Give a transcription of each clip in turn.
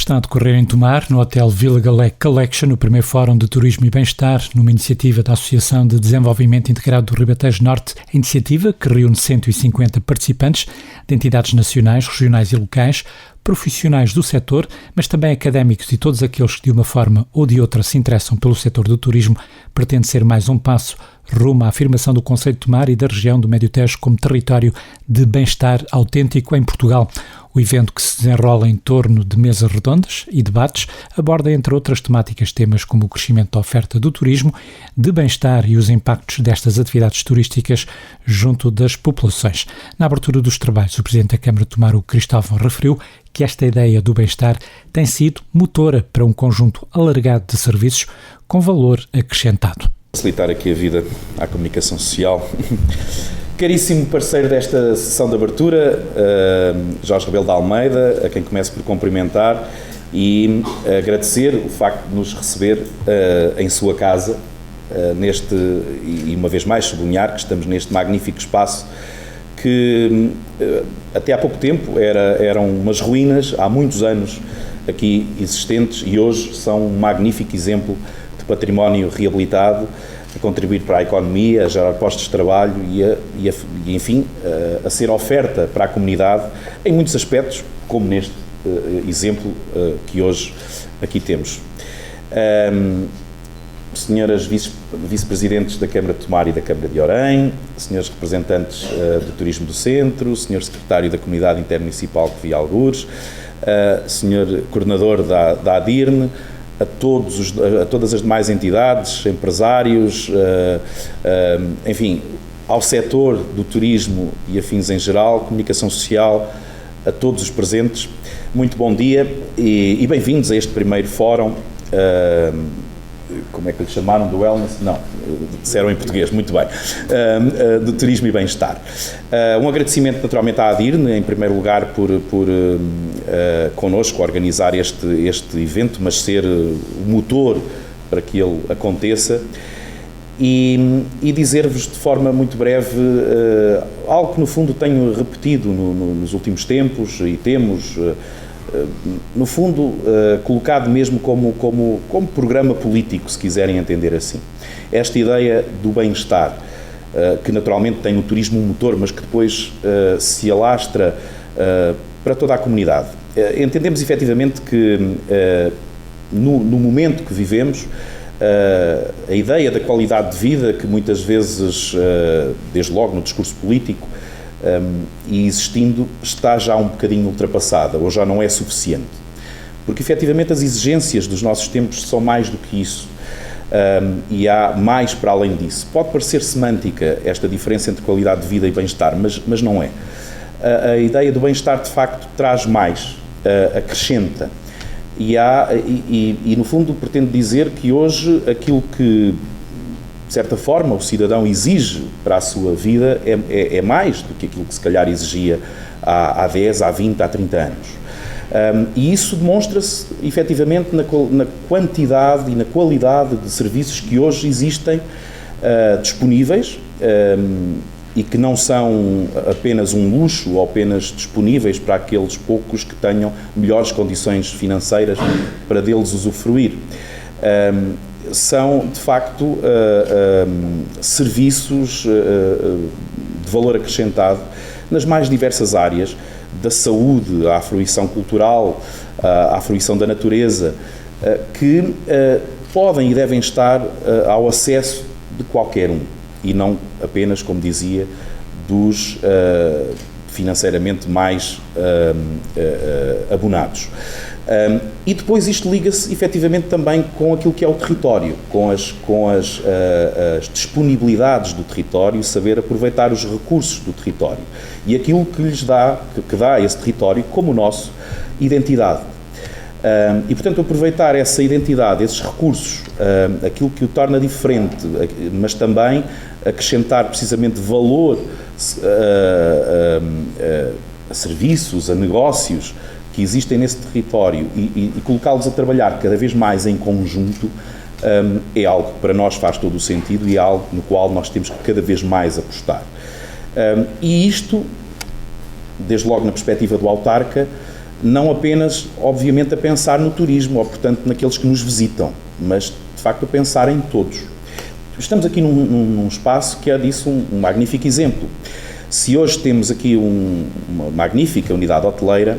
está a decorrer em Tomar, no Hotel Vila Galé Collection, o primeiro Fórum de Turismo e Bem-Estar, numa iniciativa da Associação de Desenvolvimento Integrado do Ribatejo Norte. A iniciativa, que reúne 150 participantes de entidades nacionais, regionais e locais, profissionais do setor, mas também académicos e todos aqueles que de uma forma ou de outra se interessam pelo setor do turismo, pretende ser mais um passo rumo à afirmação do concelho de Tomar e da região do Médio Tejo como território de bem-estar autêntico em Portugal. O evento, que se desenrola em torno de mesas redondas e debates, aborda, entre outras temáticas, temas como o crescimento da oferta do turismo, de bem-estar e os impactos destas atividades turísticas junto das populações. Na abertura dos trabalhos, o Presidente da Câmara de Tomar, o Cristóvão, referiu que esta ideia do bem-estar tem sido motora para um conjunto alargado de serviços com valor acrescentado. Facilitar aqui a vida à comunicação social. Caríssimo parceiro desta sessão de abertura, Jorge Rebelo de Almeida, a quem começo por cumprimentar e agradecer o facto de nos receber em sua casa, e uma vez mais sublinhar que estamos neste magnífico espaço que até há pouco tempo eram umas ruínas, há muitos anos aqui existentes, e hoje são um magnífico exemplo de património reabilitado, a contribuir para a economia, a gerar postos de trabalho e enfim, a ser oferta para a comunidade em muitos aspectos, como neste exemplo que hoje aqui temos. Senhoras vice-presidentes da Câmara de Tomar e da Câmara de Orém, senhores representantes do Turismo do Centro, senhor secretário da Comunidade Intermunicipal de Vialgures, senhor coordenador da ADIRN, a todas as demais entidades, empresários, enfim, ao setor do turismo e afins em geral, comunicação social, a todos os presentes, muito bom dia e bem-vindos a este primeiro fórum, como é que lhe chamaram, do wellness? Não, disseram em português, muito bem, do turismo e bem-estar. Um agradecimento naturalmente à ADIRN, em primeiro lugar por connosco organizar este evento, mas ser o motor para que ele aconteça, e dizer-vos de forma muito breve algo que no fundo tenho repetido nos últimos tempos e temos no fundo colocado mesmo como programa político, se quiserem entender assim. Esta ideia do bem-estar, que naturalmente tem o turismo motor, mas que depois se alastra para toda a comunidade. Entendemos efetivamente que no momento que vivemos, a ideia da qualidade de vida, que muitas vezes, desde logo no discurso político, e existindo, está já um bocadinho ultrapassada, ou já não é suficiente. Porque efetivamente as exigências dos nossos tempos são mais do que isso. E há mais para além disso. Pode parecer semântica esta diferença entre qualidade de vida e bem-estar, mas não é. A ideia do bem-estar de facto traz mais, acrescenta. E no fundo pretendo dizer que hoje aquilo que, de certa forma, o cidadão exige para a sua vida é mais do que aquilo que se calhar exigia há 10, há 20, há 30 anos. E isso demonstra-se efetivamente na quantidade e na qualidade de serviços que hoje existem disponíveis e que não são apenas um luxo ou apenas disponíveis para aqueles poucos que tenham melhores condições financeiras para deles usufruir. São, de facto, serviços de valor acrescentado nas mais diversas áreas, da saúde à fruição cultural, à fruição da natureza, que podem e devem estar ao acesso de qualquer um, e não apenas, como dizia, dos financeiramente mais abonados. E depois isto liga-se efetivamente também com aquilo que é o território, com as disponibilidades do território, saber aproveitar os recursos do território e aquilo que lhes dá, que dá a esse território, como o nosso, identidade. E portanto aproveitar essa identidade, esses recursos, aquilo que o torna diferente, mas também acrescentar precisamente valor a serviços, a negócios que existem nesse território e colocá-los a trabalhar cada vez mais em conjunto, é algo que para nós faz todo o sentido e é algo no qual nós temos que cada vez mais apostar. E isto, desde logo na perspectiva do autarca, não apenas, obviamente, a pensar no turismo, ou portanto naqueles que nos visitam, mas de facto a pensar em todos. Estamos aqui num espaço que é disso um magnífico exemplo. Se hoje temos aqui uma magnífica unidade hoteleira,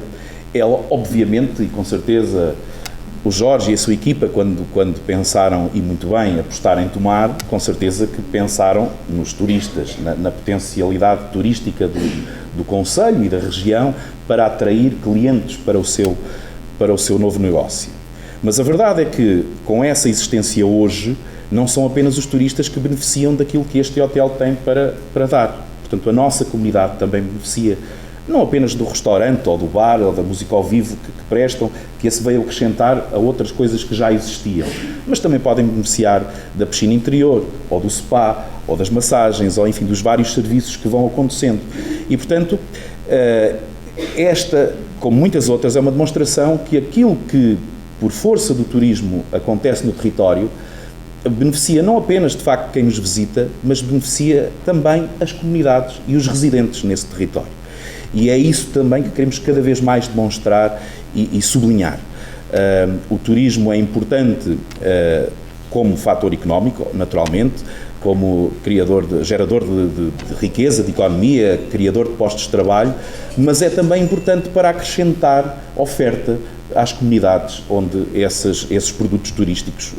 ela obviamente e com certeza o Jorge e a sua equipa, quando pensaram, e muito bem, apostar em Tomar, com certeza que pensaram nos turistas, na potencialidade turística do concelho e da região para atrair clientes para o seu novo negócio. Mas a verdade é que, com essa existência hoje, não são apenas os turistas que beneficiam daquilo que este hotel tem para dar. Portanto, a nossa comunidade também beneficia não apenas do restaurante ou do bar ou da música ao vivo que prestam, que esse veio acrescentar a outras coisas que já existiam, mas também podem beneficiar da piscina interior, ou do spa, ou das massagens, ou enfim, dos vários serviços que vão acontecendo. E, portanto, esta, como muitas outras, é uma demonstração que aquilo que, por força do turismo, acontece no território, beneficia não apenas, de facto, quem nos visita, mas beneficia também as comunidades e os residentes nesse território. E é isso também que queremos cada vez mais demonstrar e sublinhar. O turismo é importante como fator económico, naturalmente, como gerador de riqueza, de economia, criador de postos de trabalho, mas é também importante para acrescentar oferta às comunidades onde esses produtos turísticos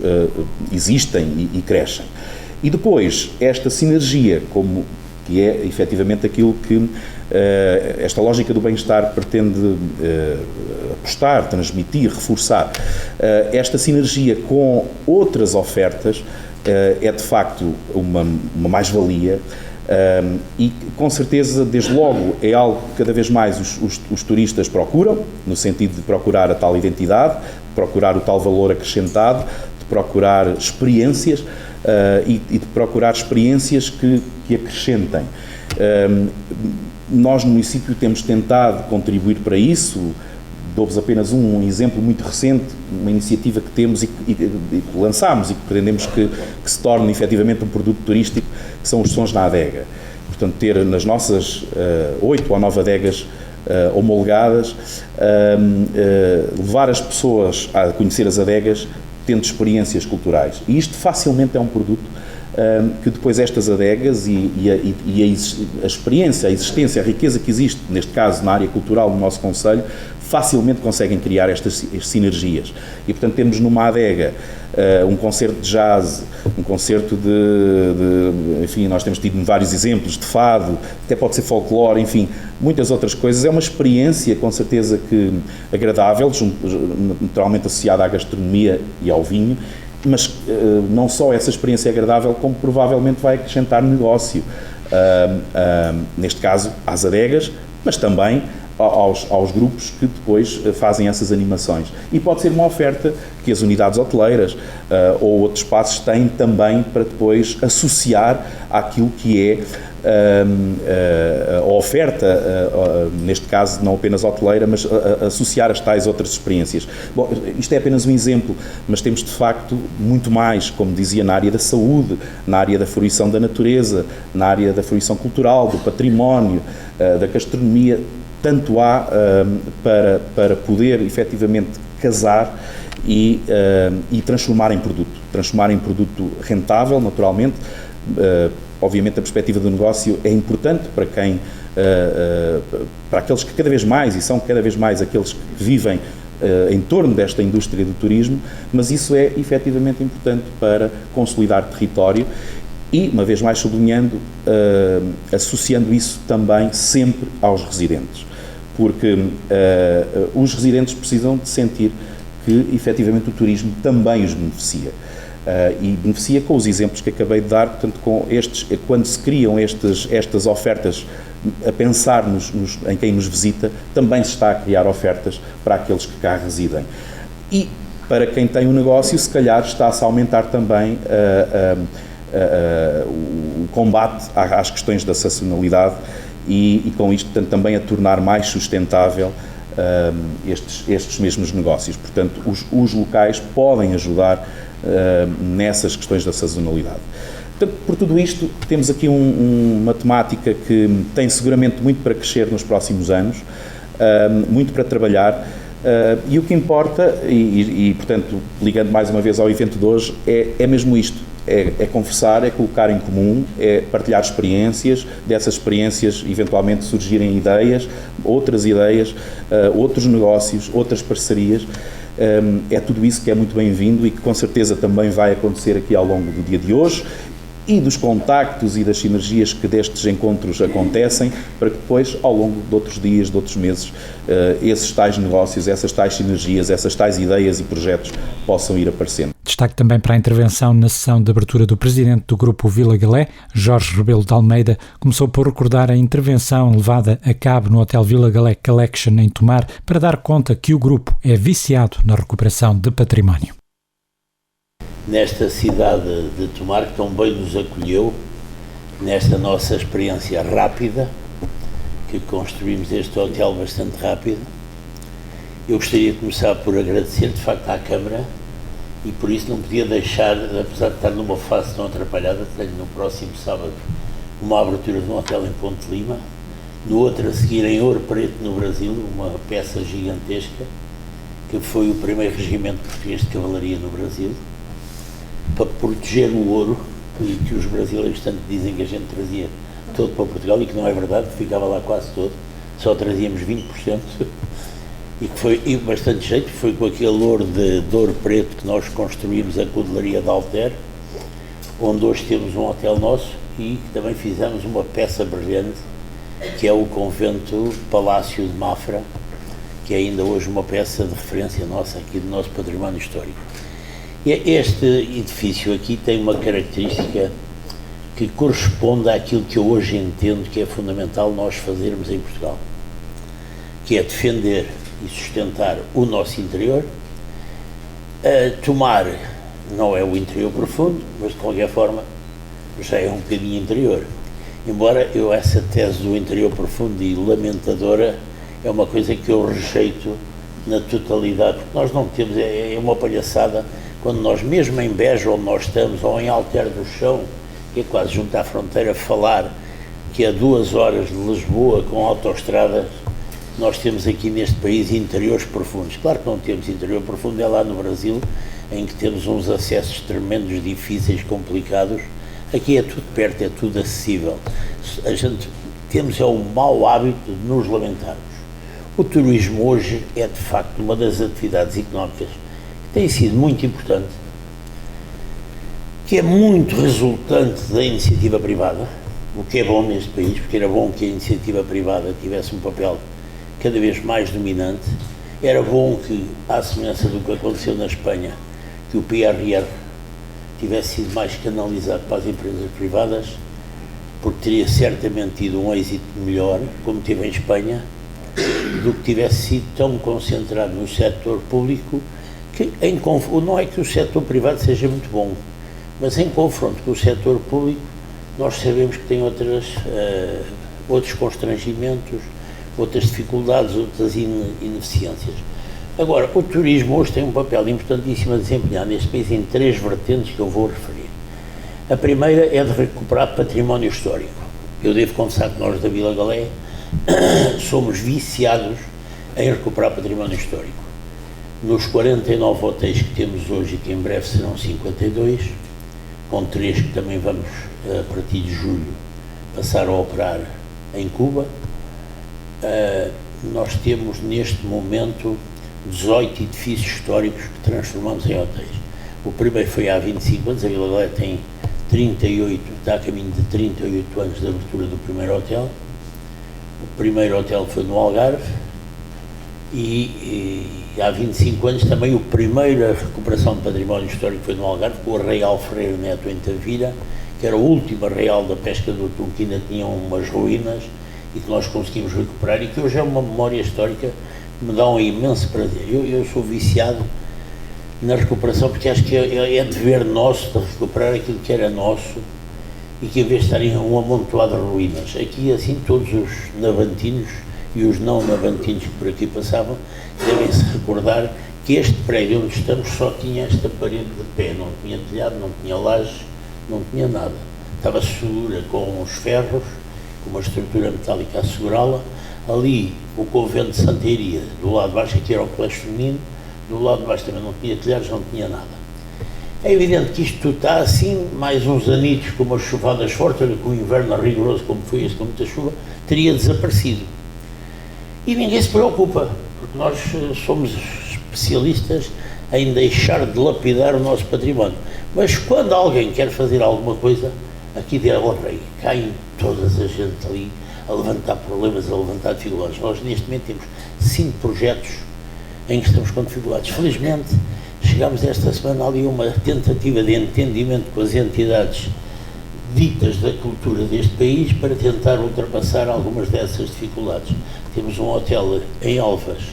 existem e crescem. E depois, esta sinergia, que é efetivamente aquilo que esta lógica do bem-estar pretende apostar, transmitir, reforçar, esta sinergia com outras ofertas é de facto uma mais-valia e com certeza, desde logo, é algo que cada vez mais os turistas procuram, no sentido de procurar a tal identidade, de procurar o tal valor acrescentado, de procurar experiências e de procurar experiências que acrescentem. Nós no município temos tentado contribuir para isso. Dou-vos apenas um exemplo muito recente, uma iniciativa que temos e que lançámos e que pretendemos que se torne efetivamente um produto turístico, que são os Sons na Adega. Portanto, ter nas nossas 8 ou 9 adegas homologadas, levar as pessoas a conhecer as adegas tendo experiências culturais. E isto facilmente é um produto que depois estas adegas a experiência, a existência, a riqueza que existe, neste caso na área cultural do nosso concelho, facilmente conseguem criar estas sinergias. E, portanto, temos numa adega um concerto de jazz, um concerto enfim, nós temos tido vários exemplos de fado, até pode ser folclore, enfim, muitas outras coisas. É uma experiência, com certeza, que agradável, naturalmente associada à gastronomia e ao vinho, mas não só essa experiência é agradável, como provavelmente vai acrescentar negócio, neste caso às adegas, mas também aos grupos que depois fazem essas animações. E pode ser uma oferta que as unidades hoteleiras ou outros espaços têm também para depois associar àquilo que é a oferta, neste caso não apenas hoteleira, mas associar as tais outras experiências. Bom, isto é apenas um exemplo, mas temos de facto muito mais, como dizia, na área da saúde, na área da fruição da natureza, na área da fruição cultural, do património, da gastronomia. Tanto há para poder efetivamente casar e transformar em produto rentável, naturalmente. Obviamente a perspectiva do negócio é importante para para aqueles que cada vez mais, e são cada vez mais aqueles que vivem em torno desta indústria do turismo, mas isso é efetivamente importante para consolidar território e, uma vez mais sublinhando, associando isso também sempre aos residentes. Porque os residentes precisam de sentir que, efetivamente, o turismo também os beneficia. E beneficia com os exemplos que acabei de dar, portanto, quando se criam estas ofertas a pensar em quem nos visita, também se está a criar ofertas para aqueles que cá residem. E, para quem tem um negócio, se calhar está-se a aumentar também o combate às questões da sazonalidade, e com isto, portanto, também a tornar mais sustentável estes mesmos negócios. Portanto, os locais podem ajudar nessas questões da sazonalidade. Portanto, por tudo isto, temos aqui uma temática que tem seguramente muito para crescer nos próximos anos. muito para trabalhar. E o que importa, portanto, ligando mais uma vez ao evento de hoje, é mesmo isto, é conversar, é colocar em comum, é partilhar experiências, dessas experiências eventualmente surgirem ideias, outros negócios, outras parcerias. É tudo isso que é muito bem-vindo e que com certeza também vai acontecer aqui ao longo do dia de hoje e dos contactos e das sinergias que destes encontros acontecem, para que depois, ao longo de outros dias, de outros meses, esses tais negócios, essas tais sinergias, essas tais ideias e projetos possam ir aparecendo. Destaque também para a intervenção na sessão de abertura do presidente do Grupo Vila Galé, Jorge Rebelo de Almeida, começou por recordar a intervenção levada a cabo no Hotel Vila Galé Collection em Tomar para dar conta que o grupo é viciado na recuperação de património. Nesta cidade de Tomar, que tão bem nos acolheu, nesta nossa experiência rápida, que construímos este hotel bastante rápido, eu gostaria de começar por agradecer, de facto, à Câmara, e por isso não podia deixar, apesar de estar numa fase tão atrapalhada, tenho no próximo sábado uma abertura de um hotel em Ponte Lima, no outro a seguir em Ouro Preto, no Brasil, uma peça gigantesca, que foi o primeiro regimento português de cavalaria no Brasil, para proteger o ouro, e que os brasileiros tanto dizem que a gente trazia todo para Portugal, e que não é verdade, ficava lá quase todo, só trazíamos 20%, e que foi bastante jeito, foi com aquele ouro de Ouro Preto que nós construímos a Cudelaria de Alter, onde hoje temos um hotel nosso, e também fizemos uma peça brilhante, que é o Convento Palácio de Mafra, que é ainda hoje uma peça de referência nossa, aqui do nosso património histórico. Este edifício aqui tem uma característica que corresponde àquilo que eu hoje entendo que é fundamental nós fazermos em Portugal, que é defender e sustentar o nosso interior. Tomar não é o interior profundo, mas de qualquer forma já é um bocadinho interior. Embora essa tese do interior profundo e lamentadora é uma coisa que eu rejeito na totalidade, porque nós não temos, é uma palhaçada, quando nós mesmo em Beja, onde nós estamos, ou em Alter do Chão, que é quase junto à fronteira, falar que a 2 horas de Lisboa com autoestradas, nós temos aqui neste país interiores profundos. Claro que não temos interior profundo, é lá no Brasil, em que temos uns acessos tremendos, difíceis, complicados. Aqui é tudo perto, é tudo acessível. A gente temos o mau hábito de nos lamentarmos. O turismo hoje é de facto uma das atividades económicas que tem sido muito importante, que é muito resultante da iniciativa privada, o que é bom neste país, porque era bom que a iniciativa privada tivesse um papel cada vez mais dominante. Era bom que, à semelhança do que aconteceu na Espanha, que o PRR tivesse sido mais canalizado para as empresas privadas, porque teria certamente tido um êxito melhor, como teve em Espanha, do que tivesse sido tão concentrado no setor público, que não é que o setor privado seja muito bom, mas em confronto com o setor público, nós sabemos que tem outros constrangimentos, outras dificuldades, outras ineficiências. Agora, o turismo hoje tem um papel importantíssimo a desempenhar neste país em 3 vertentes que eu vou referir. A primeira é de recuperar património histórico. Eu devo confessar que nós da Vila Galé somos viciados em recuperar património histórico. Nos 49 hotéis que temos hoje e que em breve serão 52, com 3 que também vamos, a partir de julho, passar a operar em Cuba, nós temos neste momento 18 edifícios históricos que transformamos em hotéis. O primeiro foi há 25 anos, a Vila Galé tem 38, está a caminho de 38 anos da abertura do primeiro hotel. O primeiro hotel foi no Algarve e há 25 anos também a primeira recuperação de património histórico foi no Algarve, com o Arraial Ferreira Neto em Tavira, que era o último arraial da pesca do atum, que ainda tinha umas ruínas e que nós conseguimos recuperar e que hoje é uma memória histórica que me dá um imenso prazer. Eu sou viciado na recuperação porque acho que é dever nosso de recuperar aquilo que era nosso e que em vez de estarem um amontoado de ruínas, aqui assim todos os navantinos e os não navantinos que por aqui passavam devem se recordar que este prédio onde estamos só tinha esta parede de pé, não tinha telhado, não tinha lajes, não tinha nada. Estava segura com os ferros, com uma estrutura metálica a segurá-la. ali o convento de Santa Iria, do lado de baixo, aqui era o colégio feminino, do lado de baixo também não tinha telhados, não tinha nada. É evidente que isto tudo está assim, mais uns anitos com umas chuvadas fortes, com o inverno rigoroso como foi este, com muita chuva, teria desaparecido. E ninguém se preocupa, porque nós somos especialistas em deixar de lapidar o nosso património. Mas quando alguém quer fazer alguma coisa, aqui de El Rei, caem todas a gente ali a levantar problemas, a levantar dificuldades. Nós neste momento temos 5 projetos em que estamos com dificuldades. Felizmente, chegámos esta semana ali a uma tentativa de entendimento com as entidades ditas da cultura deste país para tentar ultrapassar algumas dessas dificuldades. Temos um hotel em Alvas,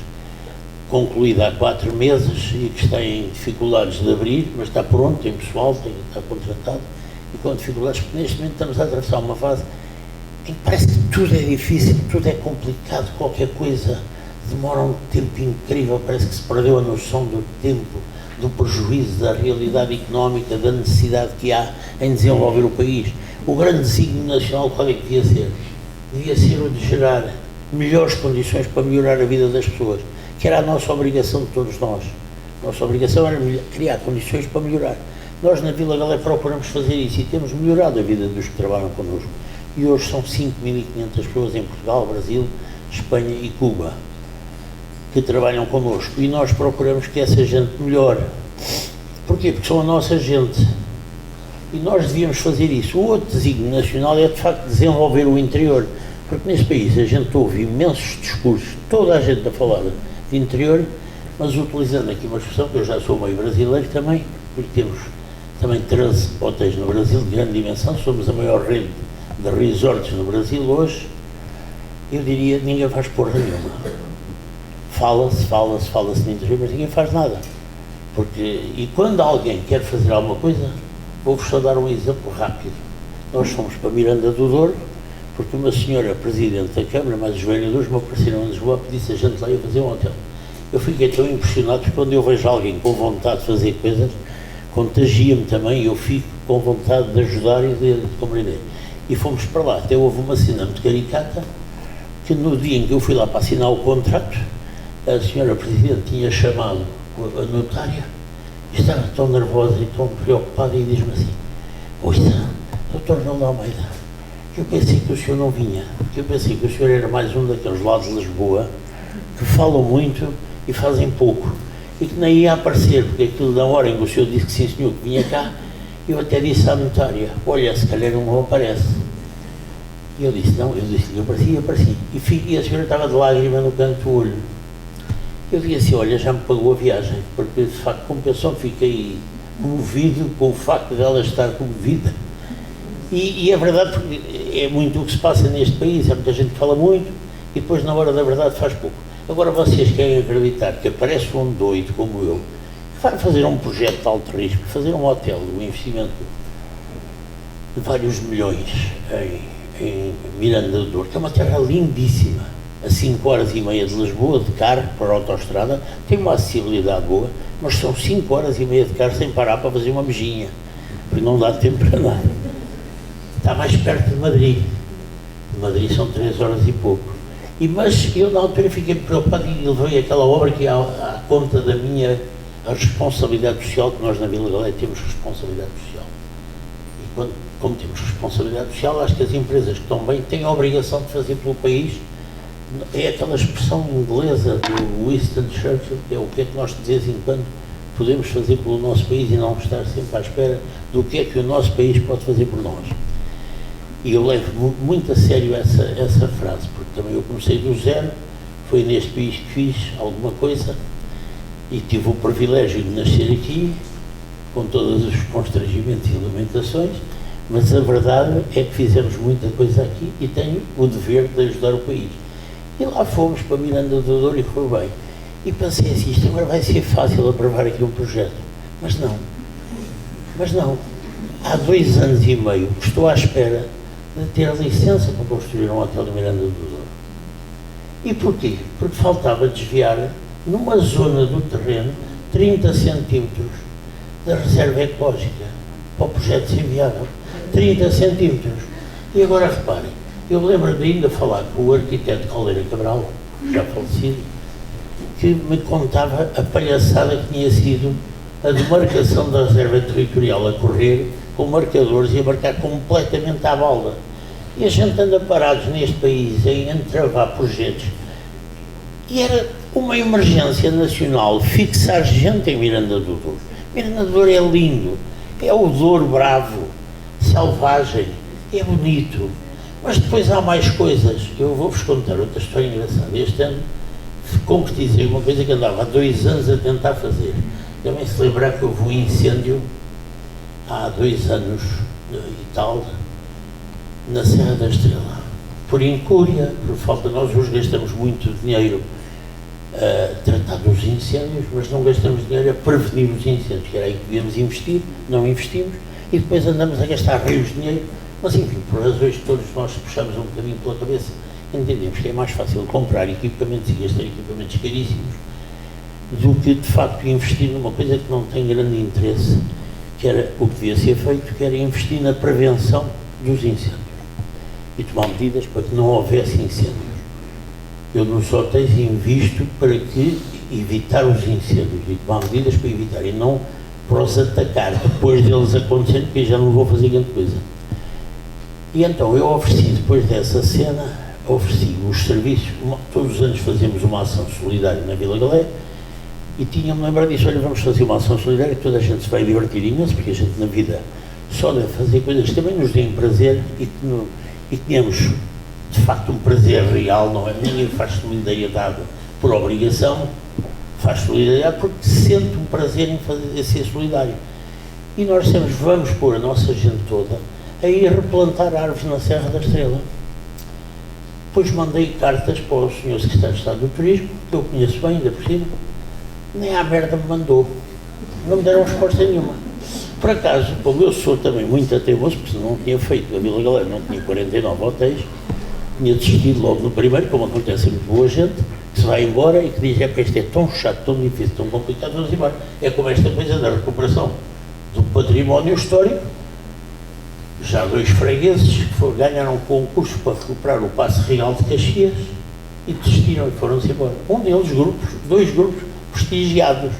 concluído há 4 meses e que está em dificuldades de abrir, mas está pronto, tem pessoal, está contratado, e com dificuldades, porque neste momento estamos a atravessar uma fase em que parece que tudo é difícil, tudo é complicado, qualquer coisa demora um tempo incrível, parece que se perdeu a noção do tempo, do prejuízo, da realidade económica, da necessidade que há em desenvolver o país. O grande desígnio nacional qual é que devia ser? Devia ser o de gerar melhores condições para melhorar a vida das pessoas, que era a nossa obrigação de todos nós. A nossa obrigação era criar condições para melhorar. Nós na Vila Galé procuramos fazer isso e temos melhorado a vida dos que trabalham connosco. E hoje são 5.500 pessoas em Portugal, Brasil, Espanha e Cuba que trabalham connosco, e nós procuramos que essa gente melhore. Porquê? Porque são a nossa gente. E nós devíamos fazer isso. O outro desígnio nacional é, de facto, desenvolver o interior. Porque neste país a gente ouve imensos discursos, toda a gente a falar de interior, mas utilizando aqui uma expressão, que eu já sou meio brasileiro também, porque temos também 13 hotéis no Brasil de grande dimensão, somos a maior rede de resorts no Brasil hoje. Eu diria, ninguém faz porra nenhuma. Fala-se no interior, mas ninguém faz nada. E quando alguém quer fazer alguma coisa, vou-vos só dar um exemplo rápido. Nós fomos para Miranda do Douro, porque uma senhora presidente da Câmara, mais os vereadores, me apareceram em Lisboa, pedisse a gente lá ia fazer um hotel. Eu fiquei tão impressionado, porque quando eu vejo alguém com vontade de fazer coisas, contagia-me também, eu fico com vontade de ajudar e de compreender. E fomos para lá. Até houve uma cena muito caricata, que no dia em que eu fui lá para assinar o contrato, a senhora Presidente tinha chamado a notária e estava tão nervosa e tão preocupada e diz-me assim: ouça, doutor Naldo Almeida, eu pensei que o senhor não vinha, porque eu pensei que o senhor era mais um daqueles lá de Lisboa que falam muito e fazem pouco, e que nem ia aparecer, porque aquilo da hora em que o senhor disse que sim senhor que vinha cá, eu até disse à notária: olha, se calhar não aparece. E eu disse: não, eu disse-lhe, eu apareci. E a senhora estava de lágrima no canto do olho. Eu disse assim: olha, já me pagou a viagem, porque de facto compensou, fiquei comovido com o facto dela estar comovida. E é verdade, porque é muito o que se passa neste país, é muita gente que fala muito e depois na hora da verdade faz pouco. Agora vocês querem acreditar que aparece um doido como eu, que vai fazer um projeto de alto risco, fazer um hotel, um investimento de vários milhões em Miranda do Douro, que é uma terra lindíssima, a 5 horas e meia de Lisboa, de carro, para a autoestrada, tem uma acessibilidade boa, mas são 5 horas e meia de carro sem parar para fazer uma mejinha, porque não dá tempo para nada. Está mais perto de Madrid. De Madrid são 3 horas e pouco. Mas eu na altura fiquei preocupado e levei aquela obra que é à conta da minha responsabilidade social, que nós na Vila Galé temos responsabilidade social. E como temos responsabilidade social, acho que as empresas que estão bem têm a obrigação de fazer pelo país. É aquela expressão inglesa do Winston Churchill, que é o que é que nós de vez em quando podemos fazer pelo nosso país e não estar sempre à espera do que é que o nosso país pode fazer por nós. E eu levo muito a sério essa frase, porque também eu comecei do zero, foi neste país que fiz alguma coisa e tive o privilégio de nascer aqui, com todos os constrangimentos e lamentações, mas a verdade é que fizemos muita coisa aqui e tenho o dever de ajudar o país. E lá fomos para Miranda do Douro e foi bem. E pensei assim: isto agora vai ser fácil aprovar aqui um projeto. Mas não. Há 2 anos e meio estou à espera de ter a licença para construir um hotel de Miranda do Douro. E porquê? Porque faltava desviar, numa zona do terreno, 30 centímetros da reserva ecológica para o projeto ser viável. 30 centímetros. E agora reparem, Eu lembro de ainda falar com o arquiteto Caldeira Cabral, já falecido, que me contava a palhaçada que tinha sido a demarcação da reserva territorial a correr, com marcadores e a marcar completamente à balda. E a gente anda parados neste país em entravar projetos. E era uma emergência nacional fixar gente em Miranda do Douro. Miranda do Douro é lindo, é o Douro bravo, selvagem, é bonito. Mas depois há mais coisas. Eu vou-vos contar outra história engraçada. Este ano concretizei uma coisa que andava há 2 anos a tentar fazer. Também se lembrar que houve um incêndio há 2 anos e tal, na Serra da Estrela. Por incúria, por falta, nós hoje gastamos muito dinheiro a tratar dos incêndios, mas não gastamos dinheiro a prevenir os incêndios, que era aí que devíamos investir, não investimos, e depois andamos a gastar rios de dinheiro, mas enfim, por razões que todos nós puxamos um bocadinho pela cabeça, entendemos que é mais fácil comprar equipamentos e gastar equipamentos caríssimos do que de facto investir numa coisa que não tem grande interesse, que era o que devia ser feito, que era investir na prevenção dos incêndios e tomar medidas para que não houvesse incêndios. Eu nos hotéis invisto para que evitar os incêndios e tomar medidas para evitar e não para os atacar depois deles acontecerem, porque já não vou fazer grande coisa. E então eu ofereci, depois dessa cena, ofereci os serviços, todos os anos fazemos uma ação solidária na Vila Galé, e tinha-me lembrado disso, olha, vamos fazer uma ação solidária, toda a gente se vai divertir imenso, porque a gente na vida só deve fazer coisas que também nos deem prazer e que tenhamos, de facto, um prazer real, não é? Ninguém faz solidariedade por obrigação, faz solidariedade porque sente um prazer em ser solidário. E nós dissemos, vamos pôr a nossa gente toda a ir replantar árvores na Serra da Estrela. Depois mandei cartas para o Sr. Secretário de Estado do Turismo, que eu conheço bem, ainda por cima, nem à merda me mandou. Não me deram resposta nenhuma. Por acaso, como eu sou também muito ateimoso, porque senão não tinha feito, a Vila Galera não tinha 49 hotéis, tinha desistido logo no primeiro, como acontece a muito boa gente, que se vai embora e que diz, é que isto é tão chato, tão difícil, tão complicado, vamos embora. É como esta coisa da recuperação do património histórico. Já 2 fregueses que ganharam um concurso para recuperar o Paço Real de Caxias e desistiram e foram-se embora. Um deles, 2 grupos prestigiados.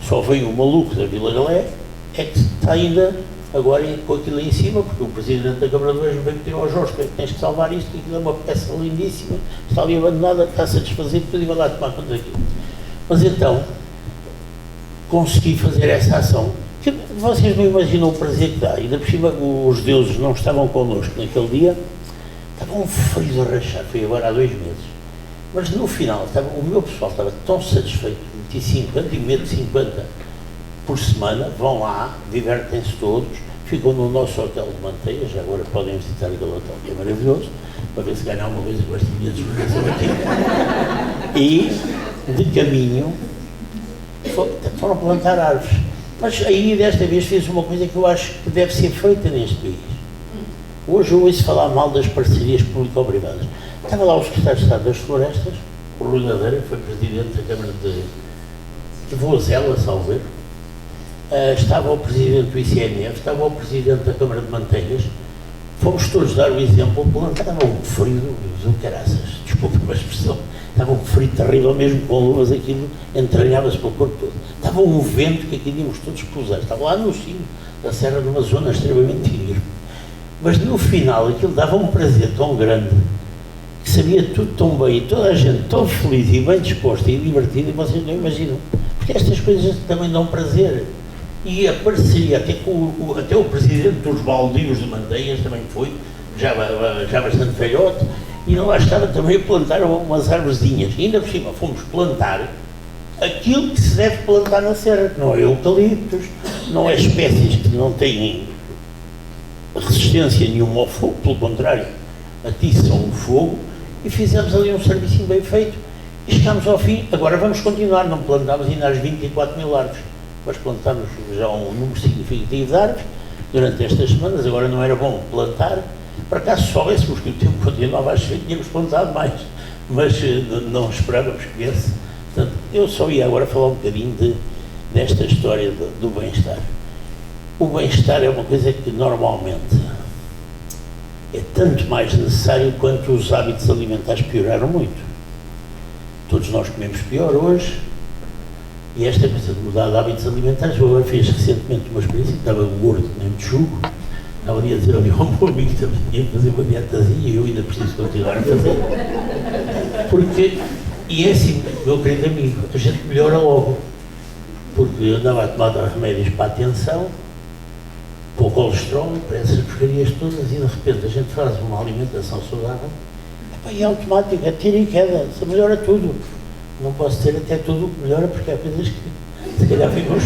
Só veio o maluco da Vila Galé, é que está ainda agora com aquilo em cima, porque o Presidente da Câmara de Beja veio pedir ao Jorge, tens que salvar isto, que aquilo é uma peça lindíssima, está ali abandonada, está-se a desfazer, tudo e vai lá tomar conta daquilo. Mas então, consegui fazer essa ação. Que vocês não imaginam o prazer que dá, ainda por cima os deuses não estavam connosco naquele dia, estava um frio a rachar, foi agora há 2 meses, mas no final o meu pessoal estava tão satisfeito, meti 50 e meto 50 por semana, vão lá, divertem-se todos, ficam no nosso hotel de Manteigas, já agora podem visitar aquele hotel que é maravilhoso, para ver se ganhar alguma coisa com esta minha deslocação aqui. E de caminho foram plantar árvores. Mas aí, desta vez, fiz uma coisa que eu acho que deve ser feita neste país. Hoje eu ouço falar mal das parcerias público-privadas. Estava lá o secretário de Estado das Florestas, o Rui Ladeira, foi presidente da Câmara de Voazela, salvo erro. Estava o presidente do ICNF, estava o presidente da Câmara de Manteigas. Fomos todos dar o exemplo, estava um frio do caraças, desculpa a expressão. Estava um frio terrível, mesmo com luvas, aquilo entranhava-se pelo corpo todo. Estava um vento que aqui íamos todos pousar. Estava lá no cimo da serra, numa zona extremamente íngreme. Mas no final aquilo dava um prazer tão grande, que sabia tudo tão bem, e toda a gente tão feliz e bem disposta e divertida, e vocês não imaginam. Porque estas coisas também dão prazer. E a parceria, até o presidente dos baldios de Manteigas também foi, já bastante velhote, e lá estava também a plantar umas arvorezinhas. E ainda por cima fomos plantar aquilo que se deve plantar na serra, que não é eucaliptos, não é espécies que não têm resistência nenhuma ao fogo, pelo contrário, atiçam o fogo, e fizemos ali um serviço bem feito, e chegámos ao fim. Agora vamos continuar, não plantámos ainda as 24 mil árvores, mas plantámos já um número significativo de árvores durante estas semanas. Agora não era bom plantar, por acaso se soubéssemos que o tempo continuava a chover, tínhamos plantado mais, mas não esperávamos que viesse. Portanto, eu só ia agora falar um bocadinho desta história do bem-estar. O bem-estar é uma coisa que normalmente é tanto mais necessário quanto os hábitos alimentares pioraram muito. Todos nós comemos pior hoje, e esta coisa de mudar de hábitos alimentares, eu agora fiz recentemente uma experiência, que estava gordo, nem de chugo, estava ali a dizer ao meu amigo também ia fazer uma dietazinha e eu ainda preciso continuar a fazer. Porque, e é assim, meu querido amigo, a gente melhora logo, porque eu andava a tomar remédios para a tensão, para o colesterol, para essas porcarias todas, e de repente a gente faz uma alimentação saudável, e é automático, é tiro e queda, se melhora tudo. Não posso ter até tudo o que melhora, porque há coisas que se calhar ficam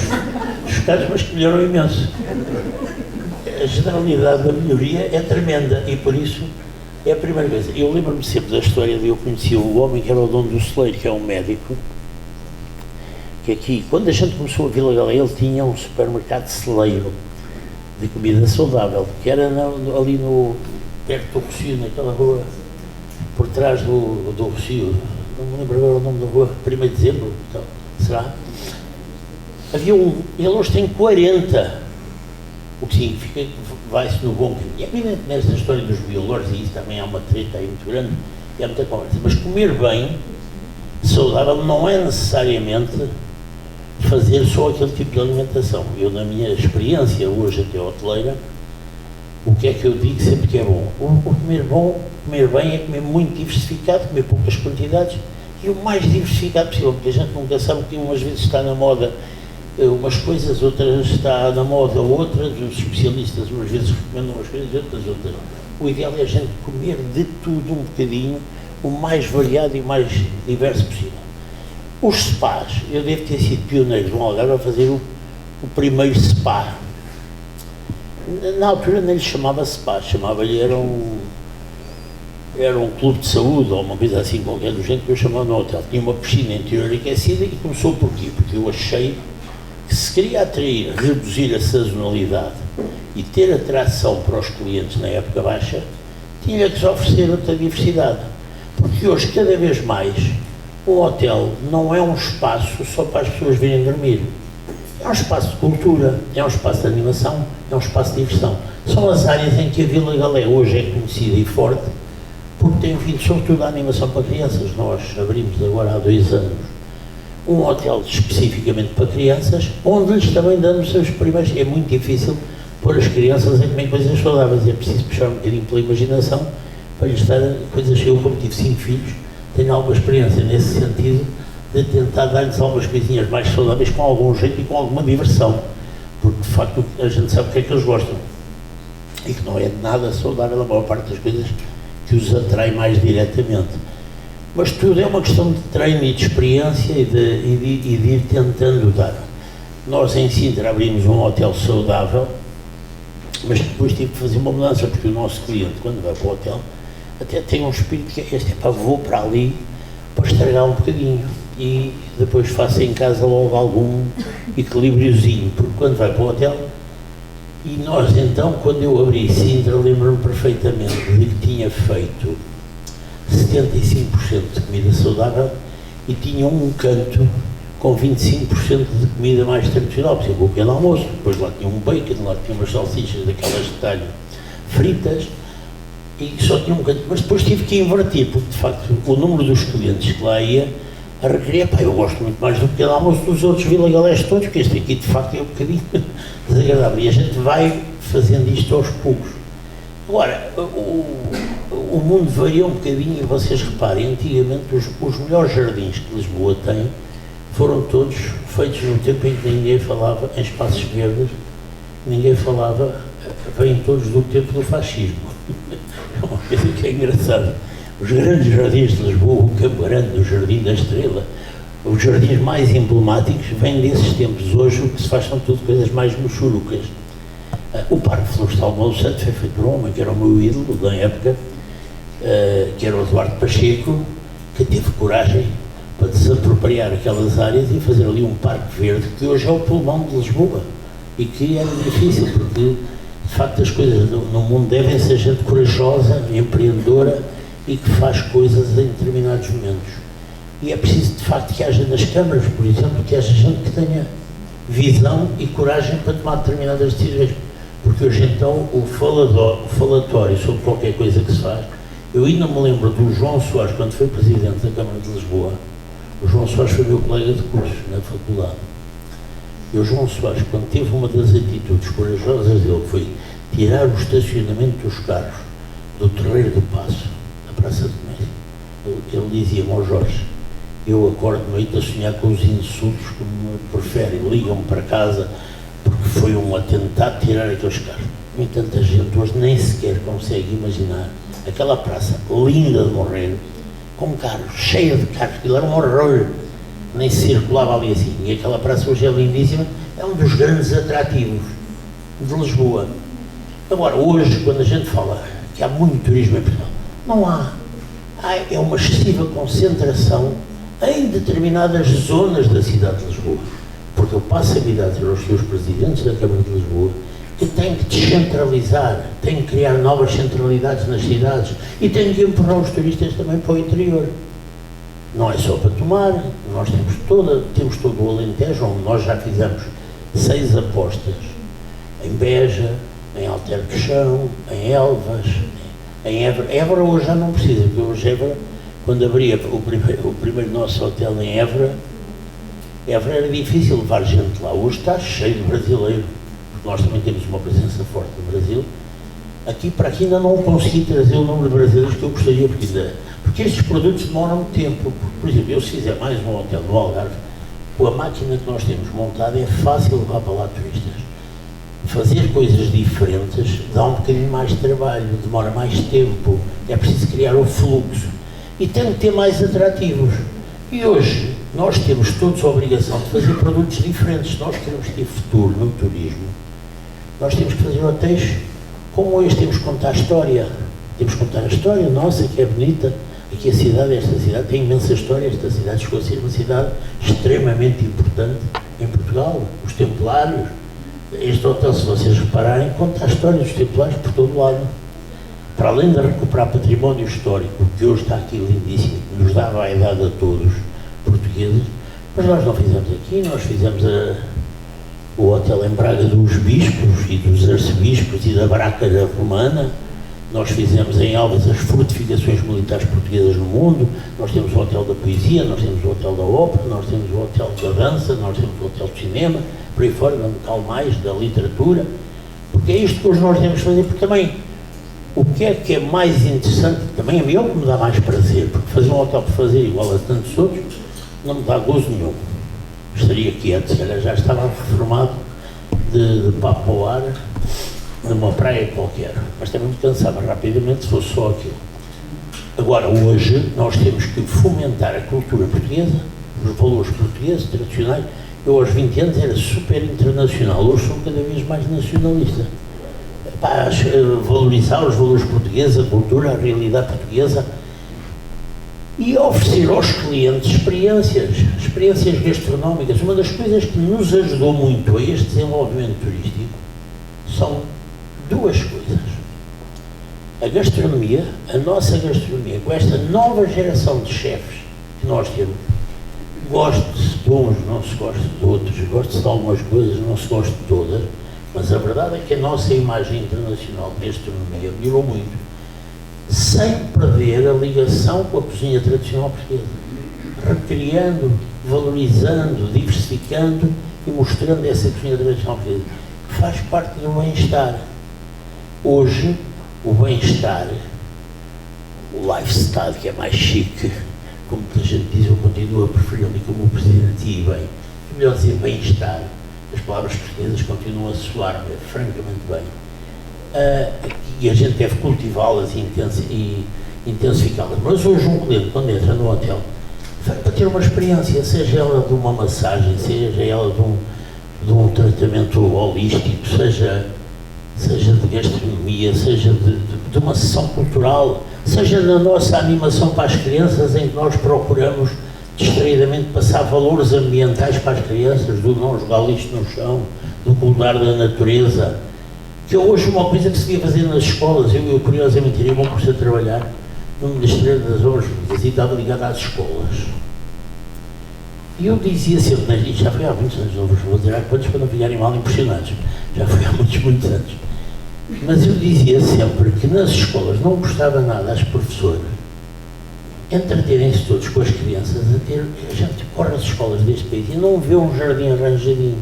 chocados, mas que melhoram imenso. A generalidade da melhoria é tremenda e por isso é a primeira coisa. Eu lembro-me sempre da história de eu conheci o homem que era o dono do celeiro, que é um médico, que aqui, quando a gente começou a Vila Galé, ele tinha um supermercado celeiro de comida saudável, que era ali perto do Rocio, naquela rua, por trás do Rocio, não me lembro agora o nome da rua, 1º de dezembro, então, será? Havia ele hoje tem 40, o que significa que vai-se no bom caminho. E evidente, nesta história dos biolores, e isso também há uma treta aí muito grande, e há muita conversa, mas comer bem, saudável, não é necessariamente fazer só aquele tipo de alimentação. Eu, na minha experiência hoje até hoteleira, o que é que eu digo sempre que é bom? O comer bem é comer muito diversificado, comer poucas quantidades e o mais diversificado possível, porque a gente nunca sabe que umas vezes está na moda umas coisas, outras está na moda outras, os especialistas umas vezes recomendam umas coisas, outras. O ideal é a gente comer de tudo um bocadinho, o mais variado e o mais diverso possível. Os spas, eu devo ter sido pioneiro no Algarve a fazer o primeiro spa. Na altura nem lhe chamava spa, chamava-lhe, era um clube de saúde ou uma coisa assim qualquer do jeito que eu chamava no hotel. Tinha uma piscina interior aquecida e começou por quê? Porque eu achei que se queria atrair, reduzir a sazonalidade e ter atração para os clientes na época baixa, tinha que oferecer outra diversidade. Porque hoje, cada vez mais, o hotel não é um espaço só para as pessoas virem dormir. É um espaço de cultura, é um espaço de animação, é um espaço de diversão. São as áreas em que a Vila Galé hoje é conhecida e forte, porque tem vindo sobretudo a animação para crianças. Nós abrimos agora há 2 anos um hotel especificamente para crianças, onde lhes também damos os primeiros. É muito difícil pôr as crianças a comer coisas saudáveis, é preciso puxar um bocadinho pela imaginação para lhes dar coisas. Eu, como tive 5 filhos, tenho alguma experiência nesse sentido, de tentar dar-lhes algumas coisinhas mais saudáveis com algum jeito e com alguma diversão, porque de facto a gente sabe o que é que eles gostam e que não é de nada saudável a maior parte das coisas que os atrai mais diretamente. Mas tudo é uma questão de treino e de experiência e de ir tentando dar. Nós em Sintra abrimos um hotel saudável, mas depois tive que fazer uma mudança, porque o nosso cliente, quando vai para o hotel, até tem um espírito que é este, vou para ali para estragar um bocadinho e depois faço em casa logo algum equilíbriozinho, porque quando vai para o hotel, e nós então, quando eu abri Sintra, lembro-me perfeitamente de que tinha feito 75% de comida saudável e tinha um canto com 25% de comida mais tradicional, por exemplo, o pequeno almoço, depois lá tinha um bacon, lá tinha umas salsichas daquelas de talho fritas, e só tinha um canto, mas depois tive que invertir, porque de facto o número dos clientes que lá ia a requerer, eu gosto muito mais do pequeno almoço dos outros Vila Galés todos, porque este aqui de facto é um bocadinho desagradável, e a gente vai fazendo isto aos poucos. Agora, o mundo varia um bocadinho, e vocês reparem, antigamente os melhores jardins que Lisboa tem foram todos feitos num tempo em que ninguém falava em espaços verdes, ninguém falava, vêm todos do tempo do fascismo. É uma coisa que é engraçada. Os grandes jardins de Lisboa, o Campo Grande, o Jardim da Estrela, os jardins mais emblemáticos vêm desses tempos. Hoje o que se faz são tudo coisas mais mochurucas. O Parque Florestal de Melo Santo foi feito por um homem que era o meu ídolo da época, que era o Eduardo Pacheco, que teve coragem para desapropriar aquelas áreas e fazer ali um parque verde, que hoje é o pulmão de Lisboa, e que era difícil, porque de facto as coisas no mundo devem ser gente corajosa, empreendedora e que faz coisas em determinados momentos. E é preciso de facto que haja nas câmaras, por exemplo, que haja gente que tenha visão e coragem para tomar determinadas decisões. Porque hoje então o falatório sobre qualquer coisa que se faz, eu ainda me lembro do João Soares, quando foi Presidente da Câmara de Lisboa. O João Soares foi meu colega de curso na faculdade. E o João Soares, quando teve uma das atitudes corajosas dele, foi tirar o estacionamento dos carros do Terreiro do Paço, da Praça de Comércio. Ele dizia-me ao Jorge: eu acordo de noite a sonhar com os insultos que me preferem, ligam-me para casa porque foi um atentado tirar aqueles carros. No entanto, a gente hoje nem sequer consegue imaginar aquela praça linda de morrer, com carros, cheia de carros, aquilo era um horror, nem se circulava ali assim. E aquela praça hoje é lindíssima, é um dos grandes atrativos de Lisboa. Agora, hoje, quando a gente fala que há muito turismo em Portugal, não há. É uma excessiva concentração em determinadas zonas da cidade de Lisboa. Porque eu passo a vida a dizer aos seus presidentes da Câmara de Lisboa que têm que descentralizar, têm que criar novas centralidades nas cidades e têm que empurrar os turistas também para o interior. Não é só para Tomar, nós temos todo o Alentejo, onde nós já fizemos 6 apostas, em Beja, em Alter-do-Chão, em Elvas, em Évora. Évora hoje já não precisa, porque hoje Évora, quando abria o primeiro nosso hotel em Évora era difícil levar gente lá. Hoje está cheio de brasileiro, porque nós também temos uma presença forte no Brasil. Para aqui ainda não consegui trazer o número de brasileiros que eu gostaria, porque estes produtos demoram muito tempo. Por exemplo, eu se fizer mais um hotel no Algarve, com a máquina que nós temos montada, é fácil levar para lá turistas. Fazer coisas diferentes dá um bocadinho mais de trabalho, demora mais tempo, é preciso criar o fluxo e tem que ter mais atrativos. E hoje nós temos todos a obrigação de fazer produtos diferentes. Se nós queremos ter futuro no turismo, nós temos que fazer hotéis como este, temos que contar a história. Temos que contar a história nossa, que é bonita. Aqui esta cidade tem imensa história. Esta cidade chegou a ser uma cidade extremamente importante em Portugal. Os Templários. Este hotel, se vocês repararem, conta a história dos Templários por todo lado. Para além de recuperar património histórico, que hoje está aqui lindíssimo, que nos dá vaidade a todos portugueses, mas nós não fizemos aqui, nós fizemos o hotel em Braga dos Bispos e dos Arcebispos e da Brácara Romana. Nós fizemos em Elvas as fortificações militares portuguesas no mundo. Nós temos o Hotel da Poesia, nós temos o Hotel da Ópera, nós temos o Hotel da Dança, nós temos o Hotel do Cinema, por aí fora, um local mais da literatura. Porque é isto que hoje nós temos de fazer, porque também o que é mais interessante, também a mim é o que me dá mais prazer, porque fazer um hotel para fazer igual a tantos outros não me dá gozo nenhum. Estaria quieto, se calhar já estava reformado de papo ao ar, numa praia qualquer, mas também me cansava rapidamente se fosse só aquilo. Agora, hoje, nós temos que fomentar a cultura portuguesa, os valores portugueses, tradicionais. Eu, aos 20 anos, era super internacional, hoje sou cada vez mais nacionalista. Valorizar os valores portugueses, a cultura, a realidade portuguesa e oferecer aos clientes experiências gastronómicas. Uma das coisas que nos ajudou muito a este desenvolvimento turístico são 2 coisas. A gastronomia, a nossa gastronomia, com esta nova geração de chefes que nós temos, goste-se de uns, não se goste de outros, goste-se de algumas coisas, não se goste de todas, mas a verdade é que a nossa imagem internacional de gastronomia melhorou muito, sem perder a ligação com a cozinha tradicional portuguesa, recriando, valorizando, diversificando e mostrando essa cozinha tradicional portuguesa, que faz parte do bem-estar. Hoje, o bem-estar, o lifestyle, que é mais chique, como muita gente diz, eu continuo a preferir ali como o Presidente e bem, é melhor dizer bem-estar. As palavras portuguesas continuam a soar francamente bem. E a gente deve cultivá-las e intensificá-las. Mas hoje um cliente, quando entra no hotel, vai para ter uma experiência, seja ela de uma massagem, seja ela de um tratamento holístico, seja de gastronomia, seja de uma sessão cultural, seja na nossa animação para as crianças, em que nós procuramos distraidamente passar valores ambientais para as crianças, do não jogar lixo no chão, do cuidar da natureza, que é hoje uma coisa que se devia fazer nas escolas. Eu curiosamente, iria bom curso a trabalhar no Ministério das Obras Públicas e estava ligado às escolas. E eu dizia sempre, já foi há muitos anos, não vos vou dizer há quantos para não ficarem mal impressionados, já foi há muitos anos. Mas eu dizia sempre que nas escolas não gostava nada às professoras entreterem-se todos com as crianças, a gente corre as escolas deste país e não vê um jardim arranjadinho.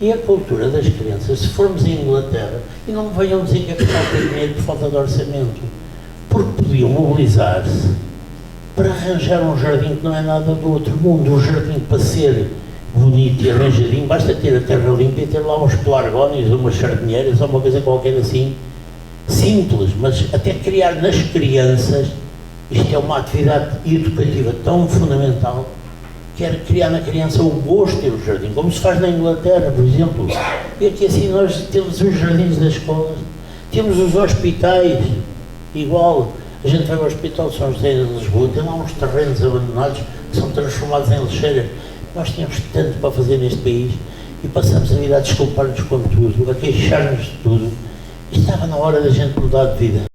E a cultura das crianças, se formos em Inglaterra, e não me venham dizer que é por falta de dinheiro, por falta de orçamento, porque podiam mobilizar-se para arranjar um jardim que não é nada do outro mundo, um jardim para ser bonito e arranjadinho, basta ter a terra limpa e ter lá uns pelargónios, umas sardinheiras, ou uma coisa qualquer assim, simples, mas até criar nas crianças, isto é uma atividade educativa tão fundamental, que era criar na criança o gosto pelo jardim, como se faz na Inglaterra, por exemplo. E aqui assim nós temos os jardins das escolas, temos os hospitais, igual. A gente vai ao Hospital de São José de Lisboa, tem lá uns terrenos abandonados que são transformados em lixeiras. Nós temos tanto para fazer neste país e passamos a vida a desculpar-nos com tudo, a queixar-nos de tudo. E estava na hora da gente mudar de vida.